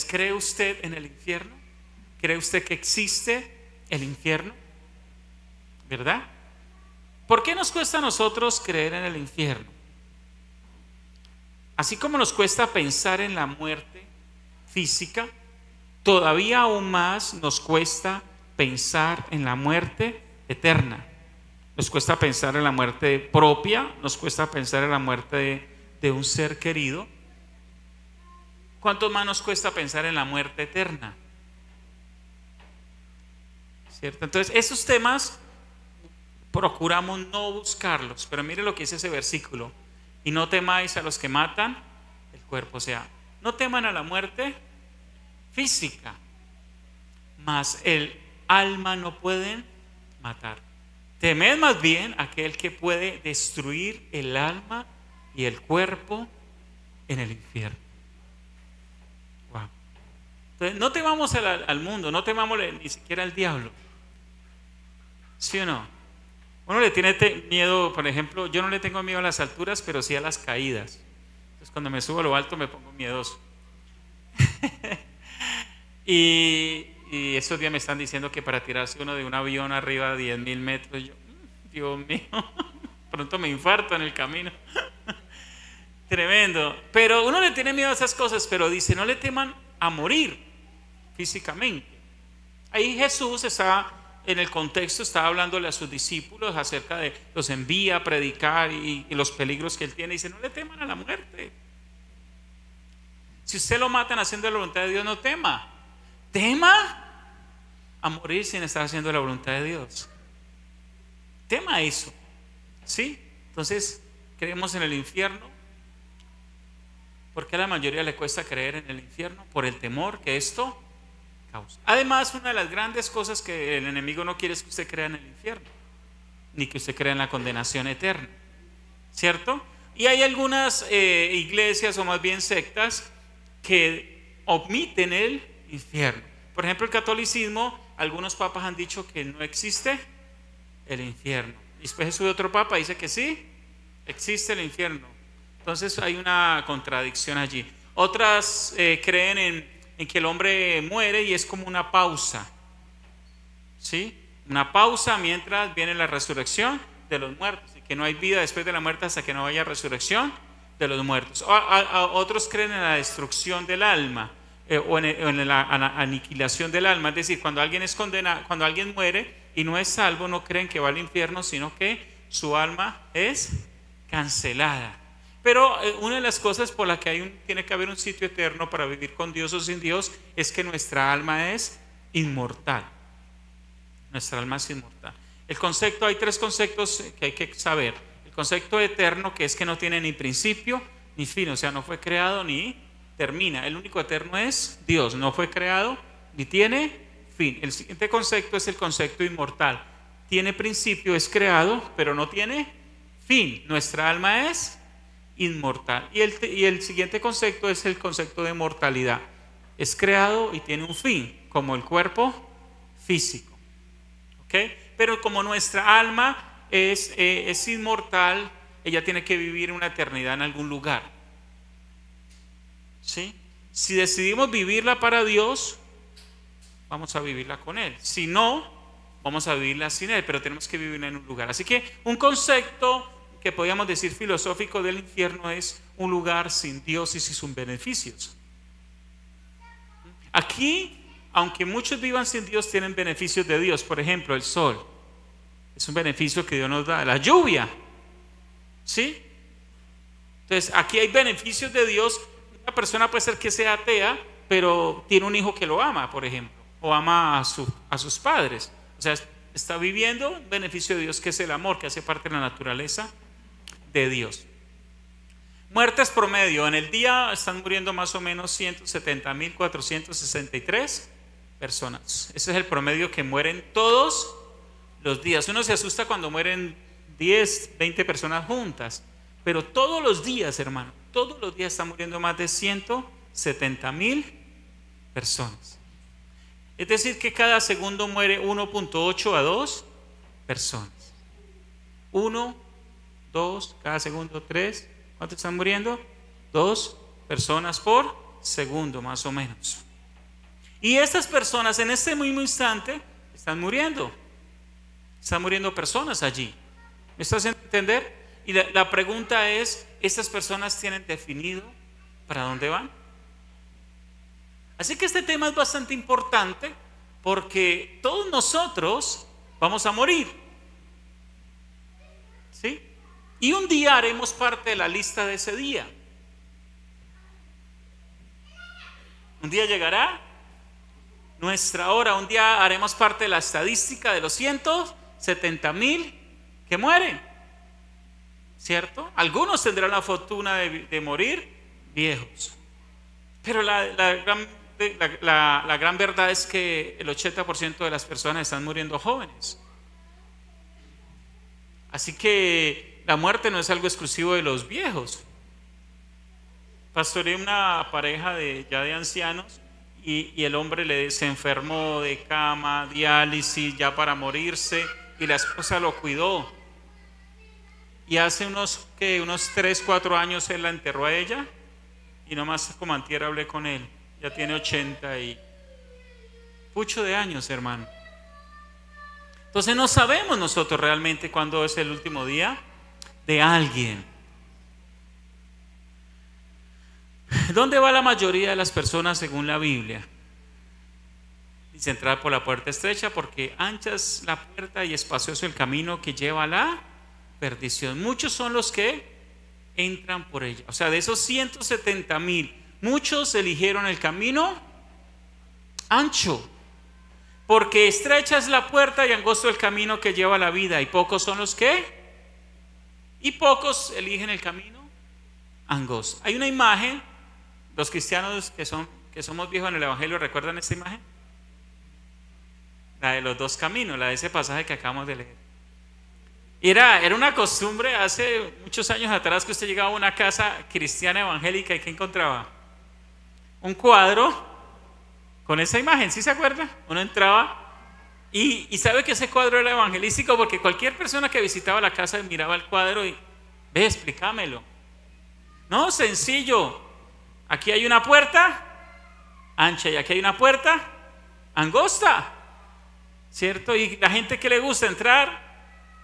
¿cree usted en el infierno? ¿Cree usted que existe el infierno? ¿Verdad? ¿Por qué nos cuesta a nosotros creer en el infierno? Así como nos cuesta pensar en la muerte física, todavía aún más nos cuesta pensar en la muerte eterna. Nos cuesta pensar en la muerte propia, nos cuesta pensar en la muerte de un ser querido. ¿Cuánto más nos cuesta pensar en la muerte eterna? ¿Cierto? Entonces, esos temas procuramos no buscarlos, pero mire lo que dice ese versículo: y no temáis a los que matan el cuerpo. O sea, no teman a la muerte física, mas el alma no pueden matar. Temed más bien aquel que puede destruir el alma y el cuerpo en el infierno. Wow. Entonces, no temamos al mundo, no temamos ni siquiera al diablo. ¿Sí o no? Uno le tiene miedo, por ejemplo, yo no le tengo miedo a las alturas, pero sí a las caídas. Entonces, cuando me subo a lo alto me pongo miedoso. Y esos días me están diciendo que para tirarse uno de un avión arriba de 10.000 metros, yo, Dios mío, pronto me infarto en el camino. Tremendo. Pero uno le tiene miedo a esas cosas, pero dice, no le teman a morir físicamente. Ahí Jesús está, en el contexto, estaba hablándole a sus discípulos acerca de, los envía a predicar y los peligros que él tiene. Dice, no le teman a la muerte. Si usted lo matan haciendo la voluntad de Dios, no tema. Tema a morir sin estar haciendo la voluntad de Dios. Tema eso. ¿Sí? Entonces, creemos en el infierno. ¿Por qué a la mayoría le cuesta creer en el infierno? Por el temor que esto causa. Además, una de las grandes cosas que el enemigo no quiere es que usted crea en el infierno, ni que usted crea en la condenación eterna. ¿Cierto? Y hay algunas iglesias, o más bien sectas, que omiten el infierno. Por ejemplo, el catolicismo, algunos papas han dicho que no existe el infierno. Y después sube otro papa y dice que sí, existe el infierno. Entonces hay una contradicción allí. Otras creen en que el hombre muere y es como una pausa. ¿Sí? Una pausa mientras viene la resurrección de los muertos, y que no hay vida después de la muerte hasta que no haya resurrección de los muertos. Otros creen en la destrucción del alma, o en la aniquilación del alma. Es decir, cuando alguien es condenado, cuando alguien muere y no es salvo, no creen que va al infierno, sino que su alma es cancelada. Pero una de las cosas por las que tiene que haber un sitio eterno para vivir con Dios o sin Dios es que nuestra alma es inmortal. Nuestra alma es inmortal. Hay tres conceptos que hay que saber. El concepto eterno, que es que no tiene ni principio ni fin, o sea, no fue creado ni termina. El único eterno es Dios, no fue creado ni tiene fin. El siguiente concepto es el concepto inmortal. Tiene principio, es creado, pero no tiene fin. Nuestra alma es inmortal. Y el siguiente concepto es el concepto de mortalidad. Es creado y tiene un fin, como el cuerpo físico. ¿Okay? Pero como nuestra alma es inmortal, ella tiene que vivir una eternidad en algún lugar. ¿Sí? Si decidimos vivirla para Dios, vamos a vivirla con Él. Si no, vamos a vivirla sin Él, pero tenemos que vivirla en un lugar. Así que un concepto que podríamos decir filosófico del infierno es un lugar sin Dios y sin sus beneficios. Aquí, aunque muchos vivan sin Dios, tienen beneficios de Dios. Por ejemplo, el sol es un beneficio que Dios nos da. La lluvia, ¿sí? Entonces, aquí hay beneficios de Dios. Una persona puede ser que sea atea, pero tiene un hijo que lo ama, por ejemplo, o ama a sus padres. O sea, está viviendo un beneficio de Dios, que es el amor, que hace parte de la naturaleza de Dios. Muertes promedio. En el día están muriendo más o menos 170.463 personas. Ese es el promedio que mueren todos los días. Uno se asusta cuando mueren 10, 20 personas juntas, pero todos los días, hermano, todos los días están muriendo más de 170.000 personas. Es decir, que cada segundo muere 1.8 a 2 personas. 1, 2, cada segundo 3. ¿Cuántos están muriendo? 2 personas por segundo, más o menos. Y estas personas en este mismo instante están muriendo. Están muriendo personas allí. ¿Me estás haciendo entender? Y la pregunta es, ¿estas personas tienen definido para dónde van? Así que este tema es bastante importante porque todos nosotros vamos a morir. ¿Sí? Y un día haremos parte de la lista de ese día. Un día llegará nuestra hora, un día haremos parte de la estadística de los 170,000 que mueren, ¿cierto? Algunos tendrán la fortuna de morir viejos, pero la gran verdad es que el 80% de las personas están muriendo jóvenes. Así que la muerte no es algo exclusivo de los viejos. Pastoreé una pareja ya de ancianos y el hombre se enfermó de cama, diálisis, ya para morirse, y la esposa lo cuidó. Y hace unos 3, 4 años él la enterró a ella, y nomás como antier hablé con él. Ya tiene 80 y mucho de años, hermano. Entonces no sabemos nosotros realmente cuándo es el último día de alguien. ¿Dónde va la mayoría de las personas según la Biblia? Dice: entrar por la puerta estrecha, porque ancha es la puerta y espacioso el camino que lleva a la perdición. Muchos son los que entran por ella. O sea, de esos 170,000, muchos eligieron el camino ancho, porque estrecha es la puerta y angosto el camino que lleva a la vida, y pocos son los que, y pocos eligen el camino angosto. Hay una imagen, los cristianos que somos viejos en el Evangelio, ¿recuerdan esta imagen? La de los dos caminos, la de ese pasaje que acabamos de leer. Era una costumbre hace muchos años atrás que usted llegaba a una casa cristiana evangélica y ¿qué encontraba? Un cuadro con esa imagen, ¿sí se acuerda? Uno entraba y sabe que ese cuadro era evangelístico porque cualquier persona que visitaba la casa miraba el cuadro y ve, explícamelo. No, sencillo. Aquí hay una puerta ancha y aquí hay una puerta angosta, ¿cierto? Y la gente que le gusta entrar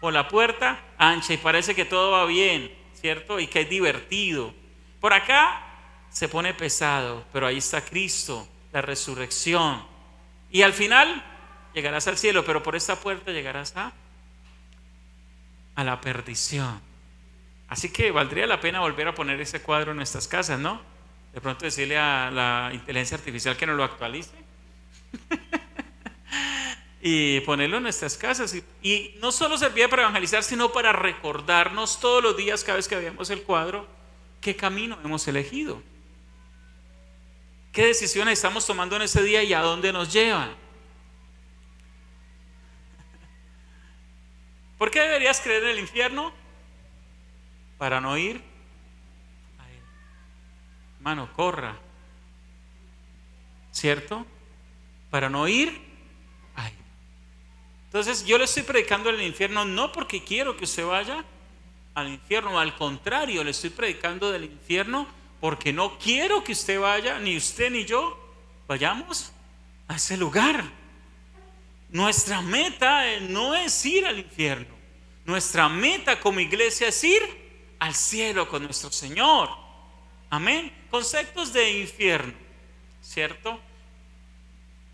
por la puerta ancha y parece que todo va bien, ¿cierto? Y que es divertido. Por acá se pone pesado, pero ahí está Cristo, la resurrección. Y al final llegarás al cielo, pero por esta puerta llegarás a la perdición. Así que valdría la pena volver a poner ese cuadro en nuestras casas, ¿no? De pronto decirle a la inteligencia artificial que nos lo actualice y ponerlo en nuestras casas. Y no solo servía para evangelizar, sino para recordarnos todos los días, cada vez que veamos el cuadro, qué camino hemos elegido, qué decisiones estamos tomando en ese día y a dónde nos llevan. ¿Por qué deberías creer en el infierno? Para no ir a él. Hermano, corra, ¿cierto? Para no ir a él. Entonces yo le estoy predicando el infierno no porque quiero que usted vaya al infierno, al contrario, le estoy predicando del infierno porque no quiero que usted vaya, ni usted ni yo vayamos a ese lugar. Nuestra meta no es ir al infierno. Nuestra meta como iglesia es ir al cielo con nuestro Señor. Amén. Conceptos de infierno, ¿cierto?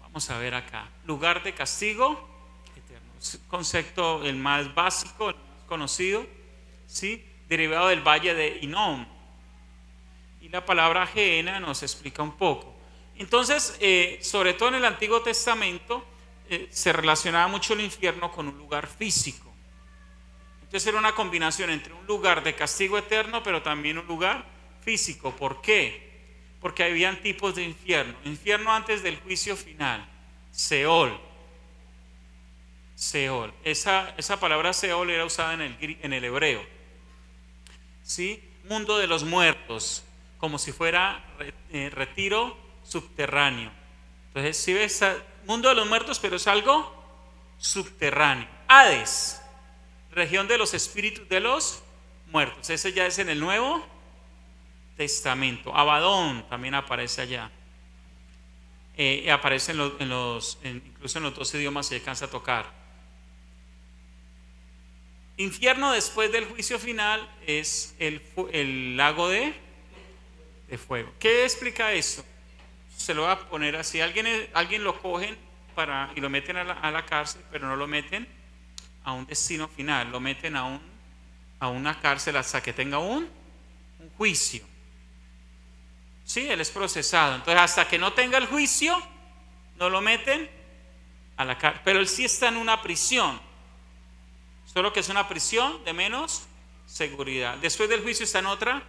Vamos a ver acá. Lugar de castigo eterno. Concepto el más básico, el más conocido, ¿sí? Derivado del valle de Hinnom. Y la palabra Gehenna nos explica un poco. Entonces, sobre todo en el Antiguo Testamento, se relacionaba mucho el infierno con un lugar físico. Entonces era una combinación entre un lugar de castigo eterno, pero también un lugar físico. ¿Por qué? Porque habían tipos de infierno. Infierno antes del juicio final, Seol. Seol. Esa palabra Seol era usada en el hebreo. ¿Sí? Mundo de los muertos, como si fuera retiro subterráneo. Entonces, si ves, mundo de los muertos, pero es algo subterráneo. Hades, región de los espíritus de los muertos. Ese ya es en el Nuevo Testamento. Abadón también aparece allá. aparece incluso en los dos idiomas se alcanza a tocar. Infierno después del juicio final es el lago de fuego. ¿Qué explica esto? Se lo voy a poner así. Alguien lo cogen y lo meten a la cárcel, pero no lo meten a un destino final, lo meten a una cárcel hasta que tenga un juicio. Sí, él es procesado. Entonces, hasta que no tenga el juicio, no lo meten a la cárcel. Pero él sí está en una prisión, solo que es una prisión de menos seguridad. Después del juicio está en otra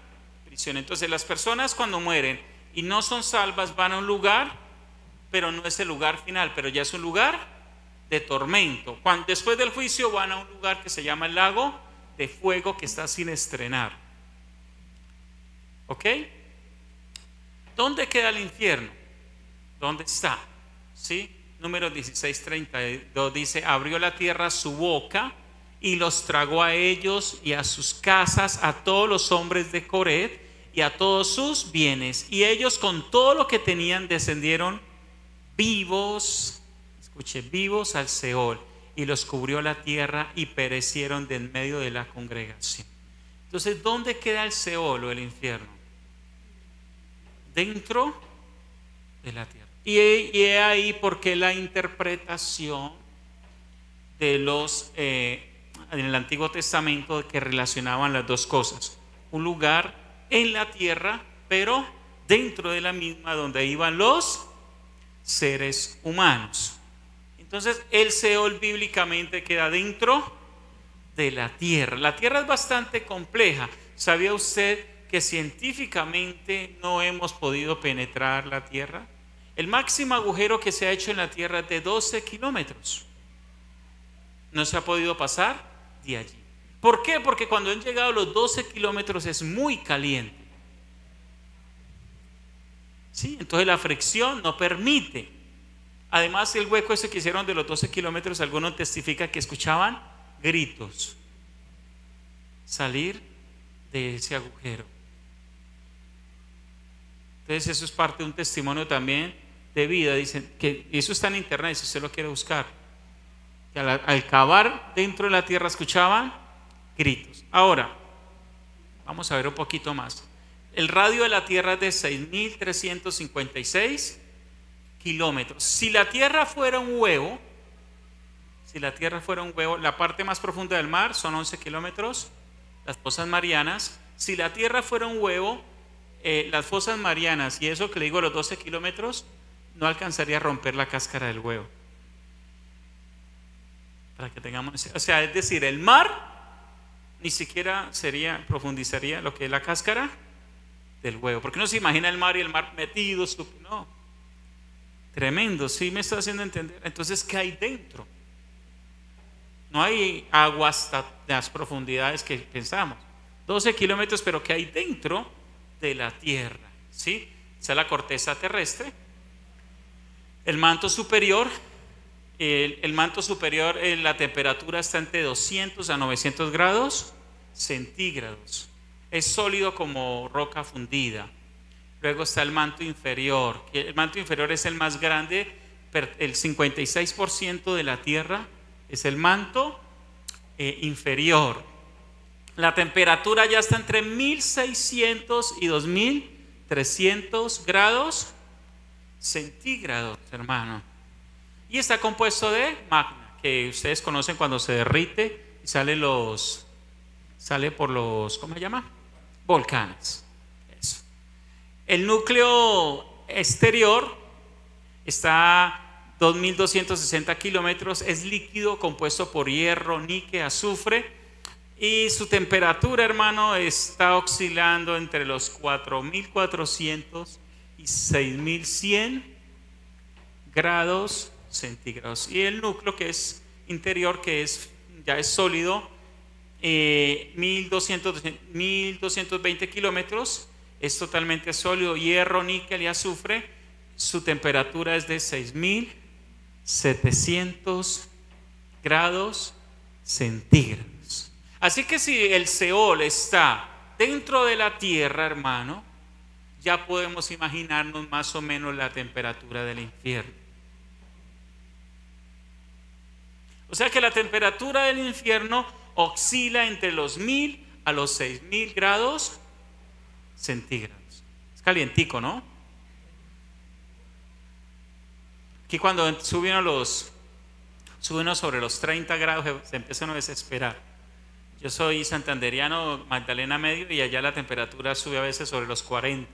prisión. Entonces, las personas cuando mueren y no son salvas van a un lugar, pero no es el lugar final, pero ya es un lugar de tormento. Después del juicio van a un lugar que se llama el lago de fuego, que está sin estrenar. ¿Ok? ¿Dónde queda el infierno? ¿Dónde está? ¿Sí? Números 16:32 dice: abrió la tierra su boca y los tragó a ellos y a sus casas, a todos los hombres de Cored y a todos sus bienes. Y ellos con todo lo que tenían descendieron vivos, escuche, vivos al Seol, y los cubrió la tierra y perecieron de en medio de la congregación. Entonces, ¿dónde queda el Seol o el infierno? Dentro de la tierra. Y he ahí porque la interpretación de en el Antiguo Testamento que relacionaban las dos cosas: un lugar en la tierra, pero dentro de la misma donde iban los seres humanos. Entonces, el Seol bíblicamente queda dentro de la tierra. La tierra es bastante compleja. ¿Sabía usted que científicamente no hemos podido penetrar la tierra? El máximo agujero que se ha hecho en la tierra es de 12 kilómetros. No se ha podido pasar de allí. ¿Por qué? Porque cuando han llegado los 12 kilómetros es muy caliente. ¿Sí? Entonces la fricción no permite. Además, el hueco ese que hicieron de los 12 kilómetros, algunos testifican que escuchaban gritos salir de ese agujero. Entonces eso es parte de un testimonio también de vida. Dicen que eso está en internet si usted lo quiere buscar, que al cavar dentro de la tierra escuchaban gritos. Ahora vamos a ver un poquito más. El radio de la tierra es de 6.356 kilómetros. Si la tierra fuera un huevo, la parte más profunda del mar son 11 kilómetros, las fosas marianas. Si la tierra fuera un huevo, las fosas marianas y eso que le digo, los 12 kilómetros, no alcanzaría a romper la cáscara del huevo. Para que tengamos, o sea, es decir, el mar ni siquiera profundizaría lo que es la cáscara del huevo, porque uno se imagina el mar y el mar metido, no, tremendo. ¿Sí me está haciendo entender? Entonces, ¿qué hay dentro? No hay agua hasta las profundidades que pensamos, 12 kilómetros, pero ¿qué hay dentro de la tierra? ¿Sí? Esa es la corteza terrestre, el manto superior. El manto superior, la temperatura está entre 200 a 900 grados centígrados. Es sólido como roca fundida. Luego está el manto inferior. El manto inferior es el más grande. El 56% de la tierra es el manto inferior. La temperatura ya está entre 1600 y 2300 grados centígrados, hermano. Y está compuesto de magma, que ustedes conocen cuando se derrite y sale por los, ¿cómo se llama? Volcanes. Eso. El núcleo exterior está a 2.260 kilómetros, es líquido compuesto por hierro, níquel, azufre, y su temperatura, hermano, está oscilando entre los 4.400 y 6.100 grados centígrados. Y el núcleo que es interior, que ya es sólido, 1.220 kilómetros, es totalmente sólido, hierro, níquel y azufre. Su temperatura es de 6.700 grados centígrados. Así que si el Seol está dentro de la tierra, hermano, ya podemos imaginarnos más o menos la temperatura del infierno. O sea que la temperatura del infierno oscila entre los 1000 a los 6000 grados centígrados. Es calientico, ¿no? Aquí cuando suben sobre los 30 grados se empieza a desesperar. Yo soy santanderiano, Magdalena Medio, y allá la temperatura sube a veces sobre los 40.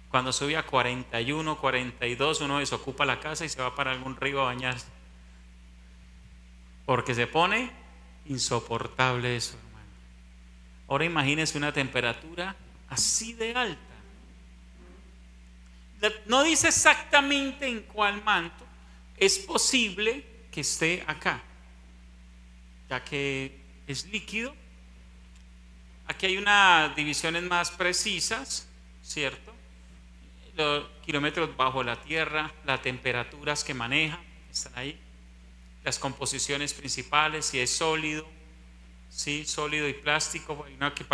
Cuando sube a 41, 42, uno desocupa la casa y se va para algún río a bañarse. Porque se pone insoportable eso, hermano. Ahora imagínense una temperatura así de alta. No dice exactamente en cuál manto. Es posible que esté acá, ya que es líquido. Aquí hay unas divisiones más precisas, ¿cierto? Los kilómetros bajo la tierra, las temperaturas que maneja, están ahí. Las composiciones principales, si es sólido, sí, sólido y plástico. Hay una que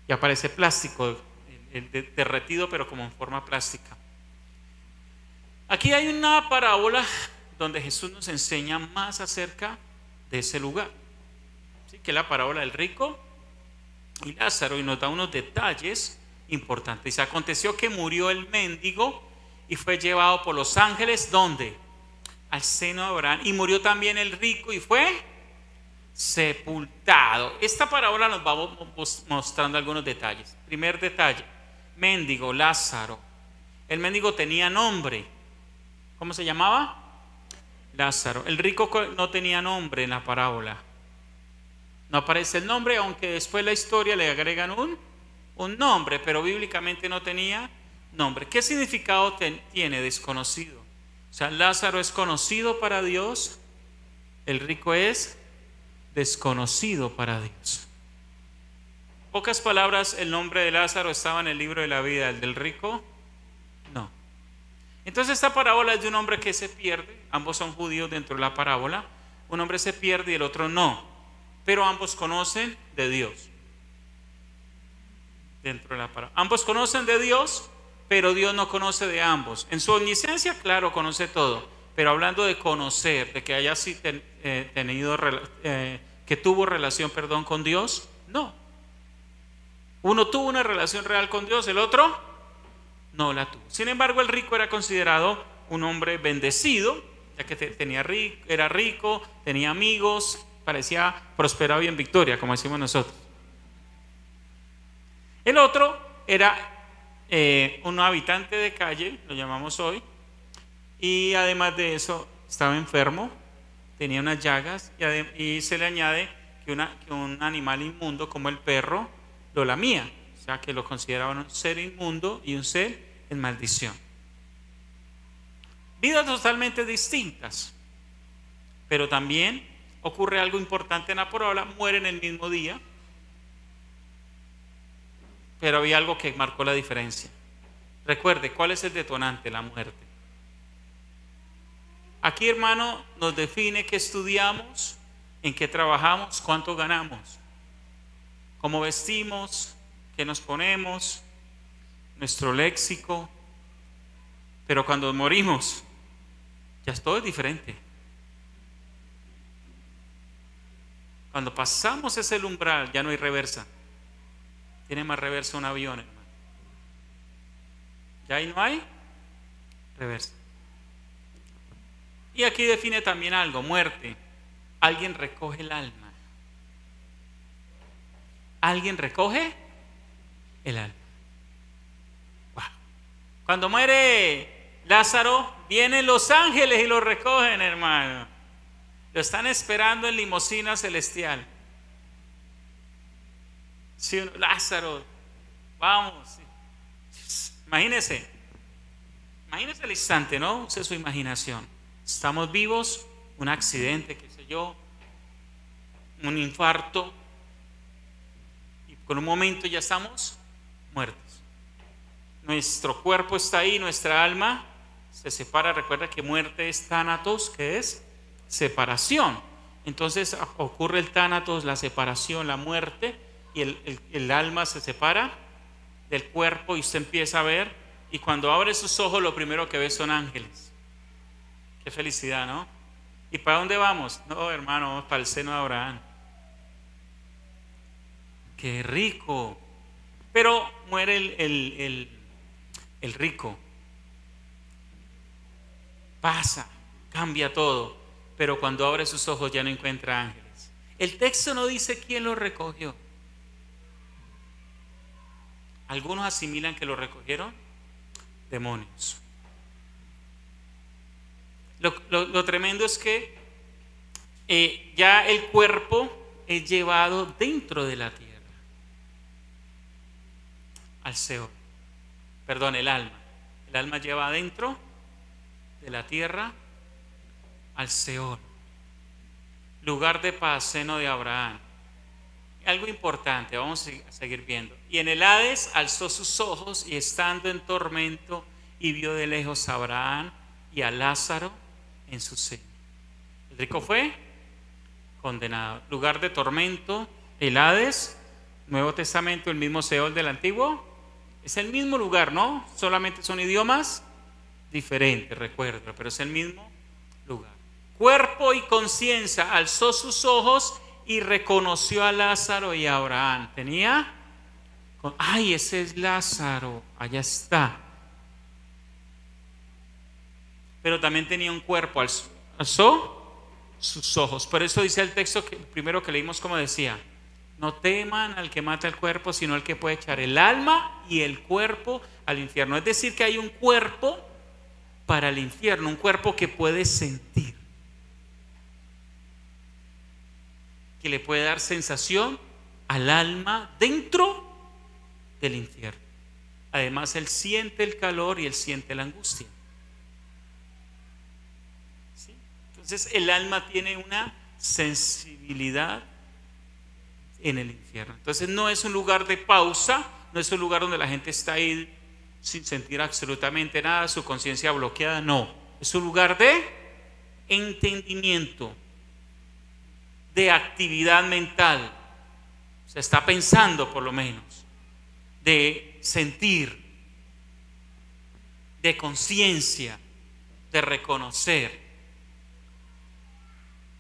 ya parece plástico, el derretido, pero como en forma plástica. Aquí hay una parábola donde Jesús nos enseña más acerca de ese lugar, ¿sí? Que es la parábola del rico y Lázaro, y nos da unos detalles importantes. Dice: aconteció que murió el mendigo y fue llevado por los ángeles, ¿dónde? Al seno de Abraham. Y murió también el rico y fue sepultado. Esta parábola nos va mostrando algunos detalles. Primer detalle: mendigo, Lázaro. El mendigo tenía nombre. ¿Cómo se llamaba? Lázaro. El rico no tenía nombre en la parábola. No aparece el nombre, aunque después la historia le agregan un nombre, pero bíblicamente no tenía nombre. ¿Qué significado tiene? Desconocido. O sea, Lázaro es conocido para Dios, el rico es desconocido para Dios. En pocas palabras, el nombre de Lázaro estaba en el libro de la vida, el del rico no. Entonces esta parábola es de un hombre que se pierde. Ambos son judíos dentro de la parábola. Un hombre se pierde y el otro no, pero ambos conocen de Dios. Dentro de la parábola ambos conocen de Dios, pero Dios no conoce de ambos. En su omnisciencia, claro, conoce todo, pero hablando de conocer, de que haya que tuvo relación, con Dios, no. Uno tuvo una relación real con Dios, el otro no la tuvo. Sin embargo, el rico era considerado un hombre bendecido, ya que era rico, tenía amigos, parecía prosperado y en victoria, como decimos nosotros. El otro era un habitante de calle, lo llamamos hoy, y además de eso estaba enfermo, tenía unas llagas, y se le añade que un animal inmundo como el perro lo lamía, o sea que lo consideraban un ser inmundo y un ser en maldición. Vidas totalmente distintas, pero también ocurre algo importante en la parábola: mueren el mismo día. Pero había algo que marcó la diferencia. Recuerde, ¿cuál es el detonante? La muerte. Aquí, hermano, nos define qué estudiamos, en qué trabajamos, cuánto ganamos, cómo vestimos, qué nos ponemos, nuestro léxico. Pero cuando morimos, ya todo es diferente. Cuando pasamos ese umbral, ya no hay reversa. Tiene más reversa un avión, hermano. Ya ahí no hay reversa. Y aquí define también algo: muerte. Alguien recoge el alma. Alguien recoge el alma. Wow. Cuando muere Lázaro, vienen los ángeles y lo recogen, hermano. Lo están esperando en limusina celestial. Sí, Lázaro, vamos. Imagínese el instante, ¿no? Use su imaginación. Estamos vivos, un accidente, qué sé yo, un infarto, y con un momento ya estamos muertos. Nuestro cuerpo está ahí, nuestra alma se separa. Recuerda que muerte es tánatos, que es separación. Entonces ocurre el tánatos, la separación, la muerte, y el alma se separa del cuerpo y usted empieza a ver, y cuando abre sus ojos lo primero que ve son ángeles. Qué felicidad, ¿no? ¿Y para dónde vamos? No, hermano, vamos para el seno de Abraham. Qué rico. Pero muere el rico. Pasa, cambia todo, pero cuando abre sus ojos ya no encuentra ángeles. El texto no dice quién lo recogió. Algunos asimilan que lo recogieron demonios. Lo tremendo es que ya el cuerpo es llevado dentro de la tierra, al Seol. Perdón, el alma. El alma lleva adentro de la tierra al Seol, lugar de paz, seno de Abraham. Algo importante, vamos a seguir viendo. Y en el Hades alzó sus ojos y estando en tormento y vio de lejos a Abraham y a Lázaro en su seno. El rico fue condenado. Lugar de tormento, el Hades, Nuevo Testamento, el mismo Seol del Antiguo. Es el mismo lugar, ¿no? Solamente son idiomas diferentes, recuerdo, pero es el mismo lugar. Cuerpo y conciencia, alzó sus ojos y reconoció a Lázaro y a Abraham. Tenía, ay, ese es Lázaro, allá está. Pero también tenía un cuerpo, alzó sus ojos. Por eso dice el texto que primero que leímos, como decía, no teman al que mata el cuerpo, sino al que puede echar el alma y el cuerpo al infierno. Es decir, que hay un cuerpo para el infierno, un cuerpo que puede sentir, que le puede dar sensación al alma dentro del infierno. Además, él siente el calor y él siente la angustia. ¿Sí? Entonces, el alma tiene una sensibilidad en el infierno. Entonces, no es un lugar de pausa, no es un lugar donde la gente está ahí sin sentir absolutamente nada, su conciencia bloqueada, no. Es un lugar de entendimiento, de actividad mental. Se está pensando, por lo menos, de sentir, de conciencia, de reconocer.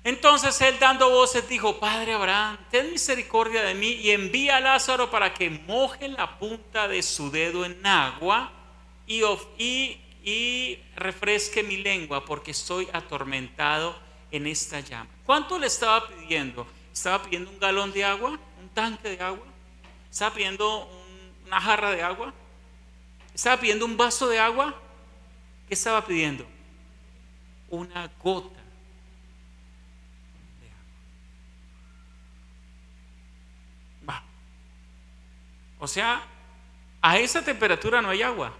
Entonces él, dando voces, dijo: Padre Abraham, ten misericordia de mí y envía a Lázaro para que moje la punta de su dedo en agua y refresque mi lengua, porque estoy atormentado en esta llama. ¿Cuánto le estaba pidiendo? ¿Estaba pidiendo un galón de agua? ¿Un tanque de agua? ¿Estaba pidiendo una jarra de agua? ¿Estaba pidiendo un vaso de agua? ¿Qué estaba pidiendo? Una gota de agua. O sea, a esa temperatura no hay agua.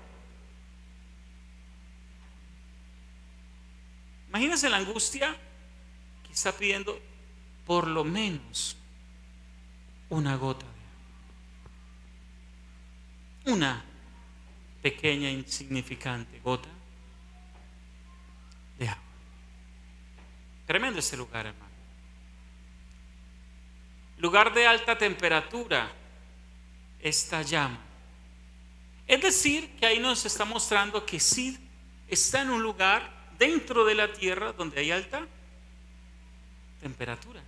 Imagínense la angustia que está pidiendo por lo menos una gota de agua. Una pequeña, insignificante gota de agua. Tremendo este lugar, hermano. Lugar de alta temperatura, esta llama. Es decir, que ahí nos está mostrando que sí está en un lugar dentro de la tierra donde hay alta temperatura.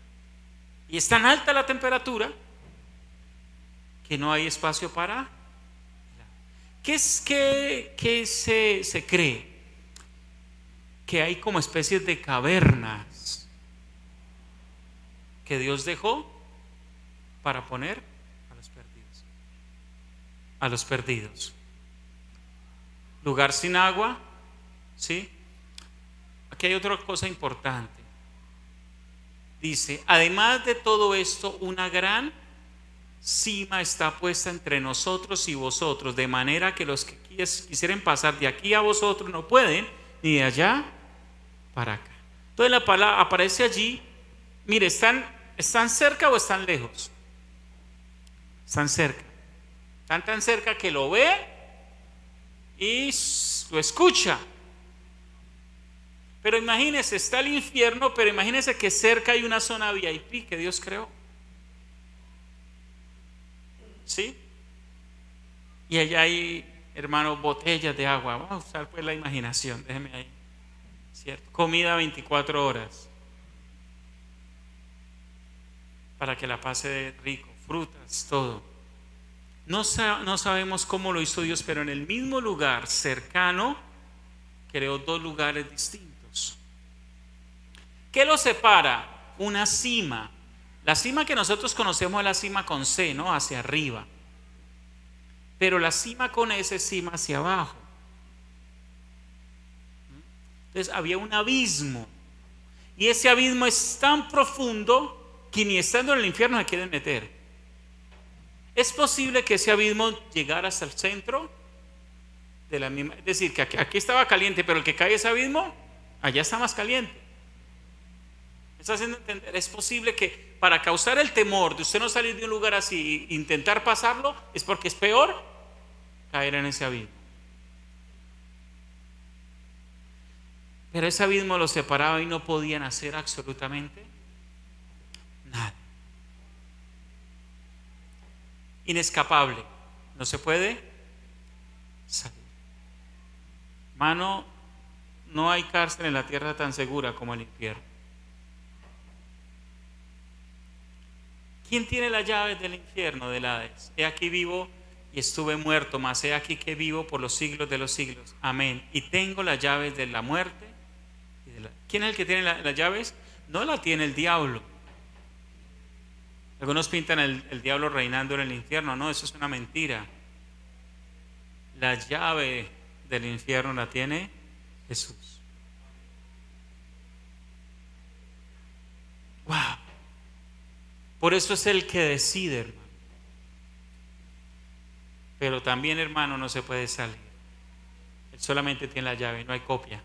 Y es tan alta la temperatura que no hay espacio para... ¿Qué se cree? Que hay como especies de cavernas que Dios dejó para poner a los perdidos. A los perdidos. Lugar sin agua, ¿sí? Aquí hay otra cosa importante. Dice: además de todo esto, una gran cima está puesta entre nosotros y vosotros, de manera que los que quisieren pasar de aquí a vosotros no pueden, ni de allá para acá. Entonces la palabra aparece allí. Mire, ¿están cerca o están lejos? Están cerca. Están tan cerca que lo ve y lo escucha. Pero imagínese, está el infierno, pero imagínese que cerca hay una zona VIP que Dios creó. ¿Sí? Y allá hay, hermano, botellas de agua. Vamos a usar pues la imaginación, déjeme ahí. ¿Cierto? Comida 24 horas para que la pase rico, frutas, todo. No sabemos cómo lo hizo Dios, pero en el mismo lugar cercano creó dos lugares distintos. ¿Qué los separa? Una cima. La cima que nosotros conocemos es la cima con C, ¿no? Hacia arriba. Pero la cima con S es cima hacia abajo. Entonces había un abismo. Y ese abismo es tan profundo que ni estando en el infierno se quieren meter. ¿Es posible que ese abismo llegara hasta el centro de la misma? Es decir, que aquí estaba caliente, pero el que cae ese abismo, allá está más caliente. ¿Me está haciendo entender? Es posible que para causar el temor de usted no salir de un lugar así e intentar pasarlo, es porque es peor caer en ese abismo. Pero ese abismo los separaba y no podían hacer absolutamente nada. Inescapable, no se puede salir. Hermano, no hay cárcel en la tierra tan segura como el infierno. ¿Quién tiene las llaves del infierno, del Hades? He aquí vivo y estuve muerto, mas he aquí que vivo por los siglos de los siglos. Amén. Y tengo las llaves de la muerte. ¿Quién es el que tiene las llaves? No la tiene el diablo. Algunos pintan el diablo reinando en el infierno. No, eso es una mentira. La llave del infierno la tiene Jesús. Wow. Por eso es el que decide, hermano. Pero también, hermano, no se puede salir. Él solamente tiene la llave, no hay copia.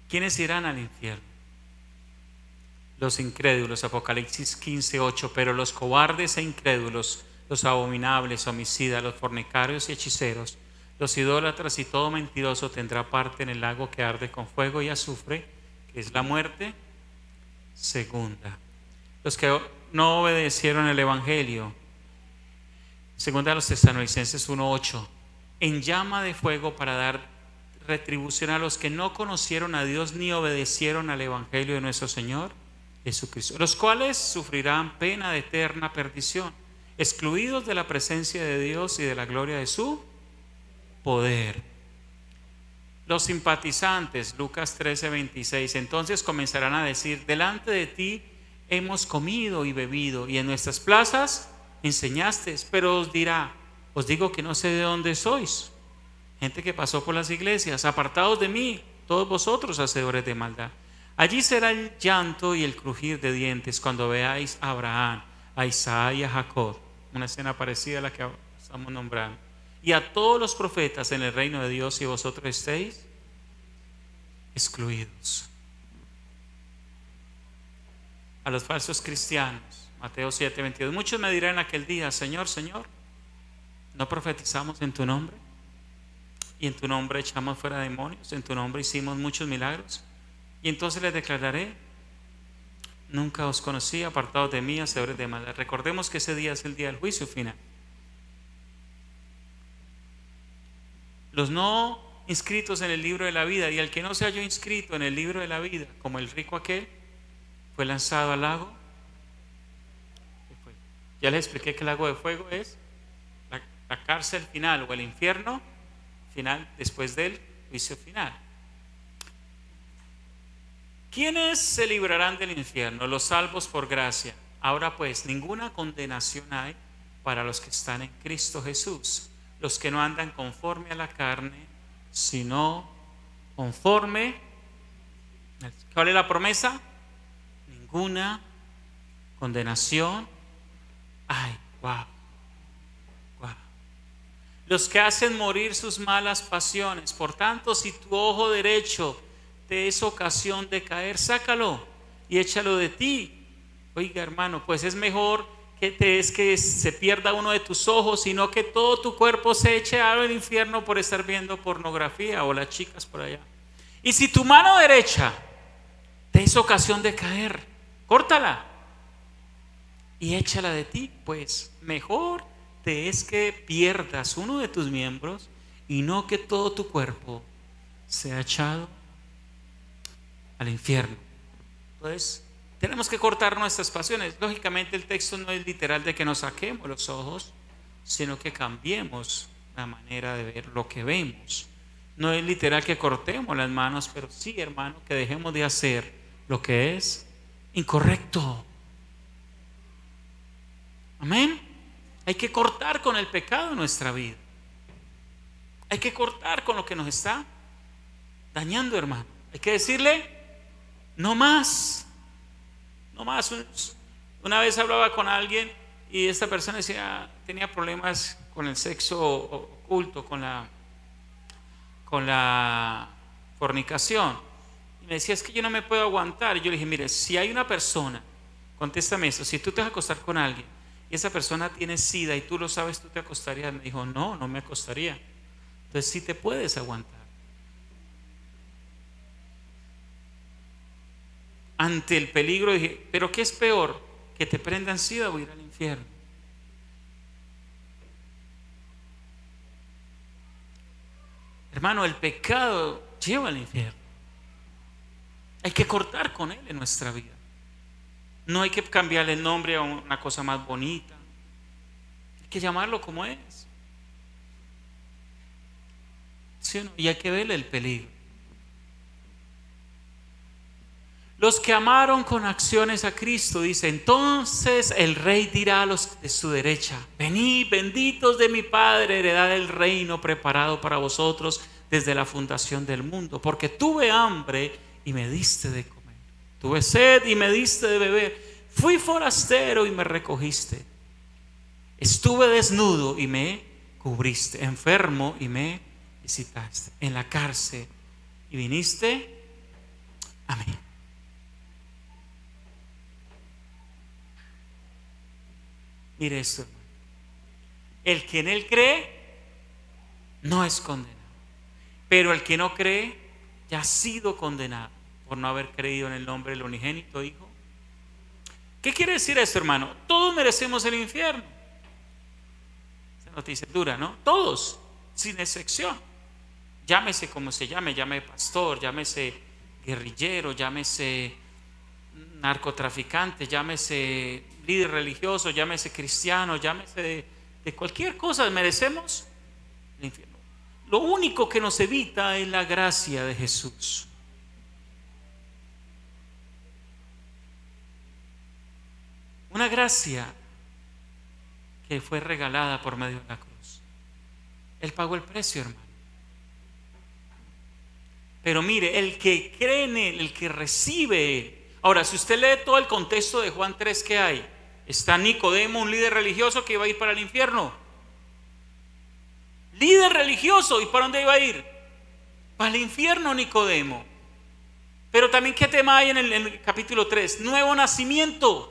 ¿Quiénes irán al infierno? Los incrédulos, Apocalipsis 15:8. Pero los cobardes e incrédulos, los abominables, homicidas, los fornicarios y hechiceros, los idólatras y todo mentiroso tendrá parte en el lago que arde con fuego y azufre, que es la muerte segunda. Los que no obedecieron el evangelio, segunda a los Tesalonicenses 1:8, en llama de fuego para dar retribución a los que no conocieron a Dios ni obedecieron al evangelio de nuestro Señor Jesucristo, los cuales sufrirán pena de eterna perdición, excluidos de la presencia de Dios y de la gloria de su poder. Los simpatizantes, Lucas 13:26, entonces comenzarán a decir: delante de ti hemos comido y bebido, y en nuestras plazas enseñaste. Pero os dirá: os digo que no sé de dónde sois. Gente que pasó por las iglesias: apartados de mí, todos vosotros hacedores de maldad. Allí será el llanto y el crujir de dientes cuando veáis a Abraham, a Isaac y a Jacob. Una escena parecida a la que estamos nombrando. Y a todos los profetas en el reino de Dios, y vosotros estéis excluidos. A los falsos cristianos, Mateo 7:22. Muchos me dirán aquel día: Señor, Señor, ¿no profetizamos en tu nombre? Y en tu nombre echamos fuera demonios, en tu nombre hicimos muchos milagros. Y entonces les declararé: nunca os conocí, apartados de mí, hacedores de maldad. Recordemos que ese día es el día del juicio final. Los no inscritos en el libro de la vida, y el que no se halló inscrito en el libro de la vida, como el rico aquel, fue lanzado al lago de fuego. Ya les expliqué que el lago de fuego es la cárcel final o el infierno final después del juicio final. ¿Quiénes se librarán del infierno? Los salvos por gracia. Ahora pues, ninguna condenación hay para los que están en Cristo Jesús, los que no andan conforme a la carne, sino conforme. ¿Cuál es la promesa? Ninguna condenación hay. Wow. Los que hacen morir sus malas pasiones. Por tanto, si tu ojo derecho te es ocasión de caer, sácalo y échalo de ti. Oiga, hermano, pues es mejor que se pierda uno de tus ojos, sino que todo tu cuerpo se eche al infierno por estar viendo pornografía, o las chicas por allá. Y si tu mano derecha te es ocasión de caer, córtala y échala de ti, pues mejor te es que pierdas uno de tus miembros y no que todo tu cuerpo sea echado al infierno. Entonces, tenemos que cortar nuestras pasiones. Lógicamente, el texto no es literal de que nos saquemos los ojos, sino que cambiemos la manera de ver lo que vemos. No es literal que cortemos las manos, pero sí, hermano, que dejemos de hacer lo que es incorrecto. Amén. Hay que cortar con el pecado en nuestra vida. Hay que cortar con lo que nos está dañando, hermano. Hay que decirle, no más. No más. Una vez hablaba con alguien y esta persona decía, tenía problemas con el sexo oculto, con la fornicación. Y me decía, es que yo no me puedo aguantar. Y yo le dije, mire, si hay una persona, contéstame esto, si tú te vas a acostar con alguien y esa persona tiene SIDA y tú lo sabes, ¿tú te acostarías? Me dijo, no, no me acostaría. Entonces sí te puedes aguantar. Ante el peligro dije, pero ¿qué es peor? ¿Que te prendan SIDA o ir al infierno? Hermano, el pecado lleva al infierno. Hay que cortar con él en nuestra vida. No hay que cambiarle el nombre a una cosa más bonita. Hay que llamarlo como es. ¿Sí o no? Y hay que verle el peligro. Los que amaron con acciones a Cristo, dice, entonces el rey dirá a los de su derecha, venid, benditos de mi Padre, heredad del reino preparado para vosotros desde la fundación del mundo. Porque tuve hambre y me diste de comer, tuve sed y me diste de beber, fui forastero y me recogiste, estuve desnudo y me cubriste, enfermo y me visitaste, en la cárcel y viniste a mí. Mire esto, hermano. El que en él cree no es condenado, pero el que no cree ya ha sido condenado por no haber creído en el nombre del unigénito Hijo. ¿Qué quiere decir esto, hermano? Todos merecemos el infierno. Esa noticia es dura, ¿no? Todos, sin excepción. Llámese como se llame, llámese pastor, llámese guerrillero, llámese narcotraficante, llámese líder religioso, llámese cristiano, llámese de cualquier cosa, merecemos el infierno. Lo único que nos evita es la gracia de Jesús. Una gracia que fue regalada por medio de la cruz. Él pagó el precio, hermano. Pero mire, el que cree en él, el que recibe él. Ahora, si usted lee todo el contexto de Juan 3, ¿qué hay? Está Nicodemo, un líder religioso que iba a ir para el infierno. Líder religioso, ¿y para dónde iba a ir? Para el infierno, Nicodemo. Pero también, ¿qué tema hay en el capítulo 3? Nuevo nacimiento.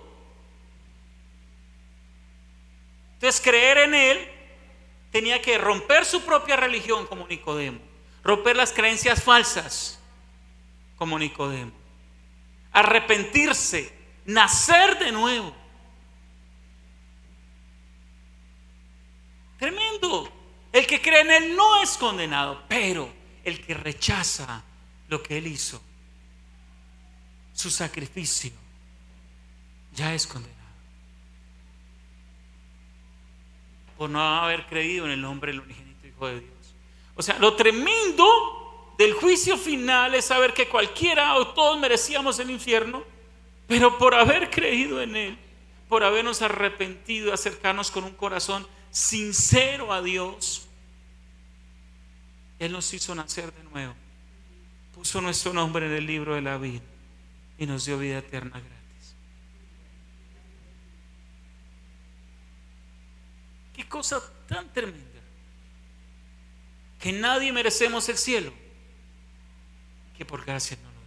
Entonces, creer en él tenía que romper su propia religión como Nicodemo, romper las creencias falsas como Nicodemo, arrepentirse, nacer de nuevo. Tremendo. El que cree en él no es condenado, pero el que rechaza lo que él hizo, su sacrificio, ya es condenado por no haber creído en el nombre del unigénito Hijo de Dios. O sea, lo tremendo del juicio final es saber que cualquiera o todos merecíamos el infierno, pero por haber creído en él, por habernos arrepentido, acercarnos con un corazón sincero a Dios, él nos hizo nacer de nuevo, puso nuestro nombre en el libro de la vida y nos dio vida eterna gratis. Qué cosa tan tremenda, que nadie merecemos el cielo, que por gracia no lo dé.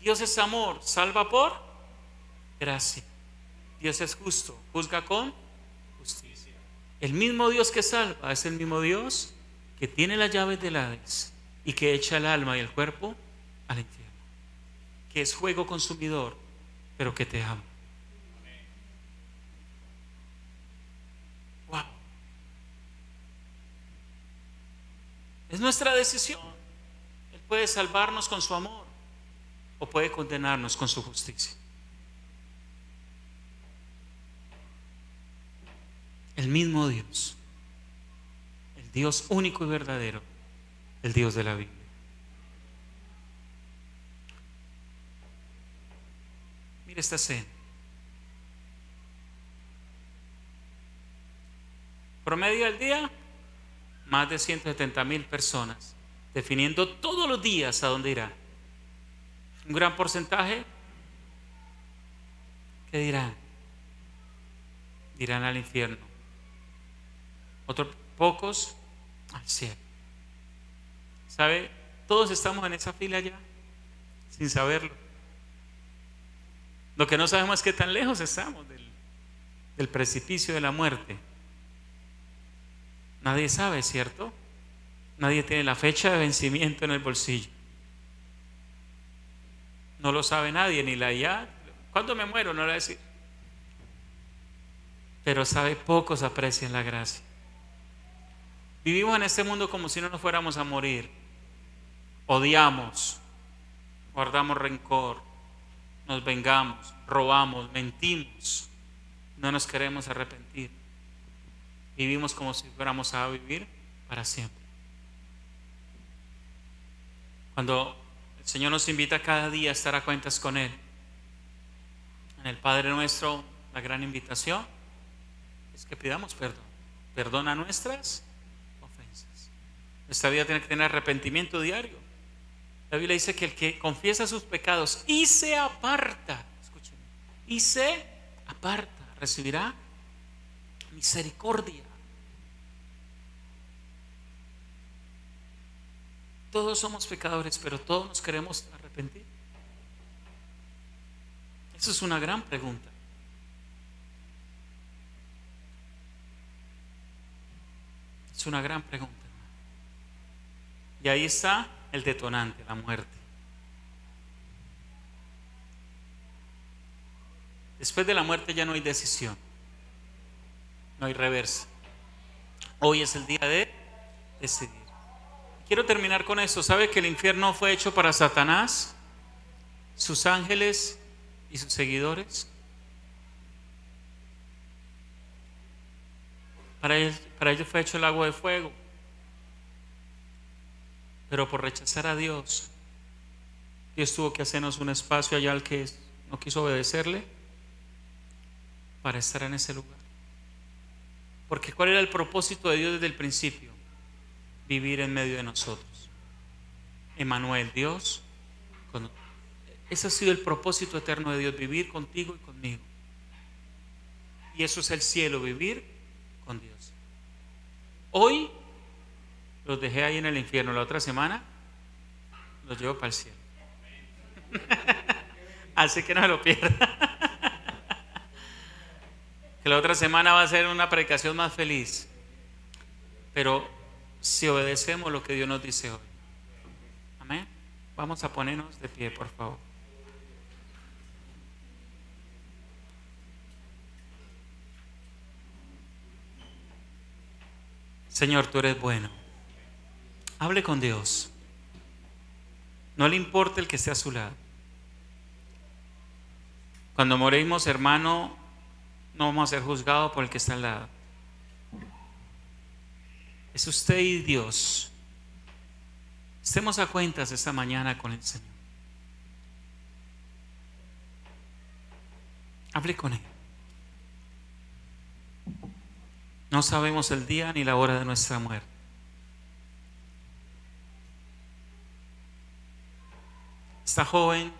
Dios es amor, salva por gracia. Dios es justo, juzga con justicia. El mismo Dios que salva es el mismo Dios que tiene las llaves del Hades y que echa el alma y el cuerpo al infierno. que es fuego consumidor, pero que te ama. Wow. Es nuestra decisión. Él puede salvarnos con su amor o puede condenarnos con su justicia. El mismo Dios, el Dios único y verdadero, el Dios de la Biblia. Mira esta escena. Promedio al día, más de 170,000 personas, definiendo todos los días a dónde irá. Un gran porcentaje, ¿qué dirán? Dirán al infierno. Otros pocos al cielo. ¿Sabe? Todos estamos en esa fila ya, sin saberlo. Lo que no sabemos es qué tan lejos estamos del precipicio de la muerte. Nadie sabe, ¿cierto? Nadie tiene la fecha de vencimiento en el bolsillo. No lo sabe nadie, ni la IA. ¿Cuándo me muero? No lo va a decir. Pero sabe, pocos aprecian la gracia. Vivimos en este mundo como si no nos fuéramos a morir. Odiamos, guardamos rencor, nos vengamos, robamos, mentimos, no nos queremos arrepentir. Vivimos como si fuéramos a vivir para siempre. Cuando el Señor nos invita cada día a estar a cuentas con Él, en el Padre Nuestro, la gran invitación es que pidamos perdón. Perdona nuestras ofensas. Nuestra vida tiene que tener arrepentimiento diario. La Biblia dice que el que confiesa sus pecados y se aparta, escúcheme, y se aparta, recibirá misericordia. Todos somos pecadores, pero todos nos queremos arrepentir. Esa es una gran pregunta. Es una gran pregunta. Y ahí está el detonante, la muerte. Después de la muerte ya no hay decisión, no hay reversa. Hoy es el día de decidir. Quiero terminar con esto. ¿Sabe que el infierno fue hecho para Satanás, sus ángeles y sus seguidores? Para ellos fue hecho el lago de fuego. Pero por rechazar a Dios, Dios tuvo que hacernos un espacio allá al que no quiso obedecerle para estar en ese lugar. Porque ¿cuál era el propósito de Dios desde el principio? Vivir en medio de nosotros. Emmanuel, Dios. Ese ha sido el propósito eterno de Dios, vivir contigo y conmigo. Y eso es el cielo, vivir con Dios. Hoy los dejé ahí en el infierno, la otra semana los llevo para el cielo. Así que no se lo pierda. Que la otra semana va a ser una predicación más feliz. Pero si obedecemos lo que Dios nos dice hoy. Amén. Vamos a ponernos de pie, por favor. Señor, tú eres bueno. Hable con Dios. No le importa el que esté a su lado. Cuando morimos, hermano, no vamos a ser juzgados por el que está al lado. Es usted y Dios. Estemos a cuentas esta mañana con el Señor. Hable con Él. No sabemos el día ni la hora de nuestra muerte. Esta joven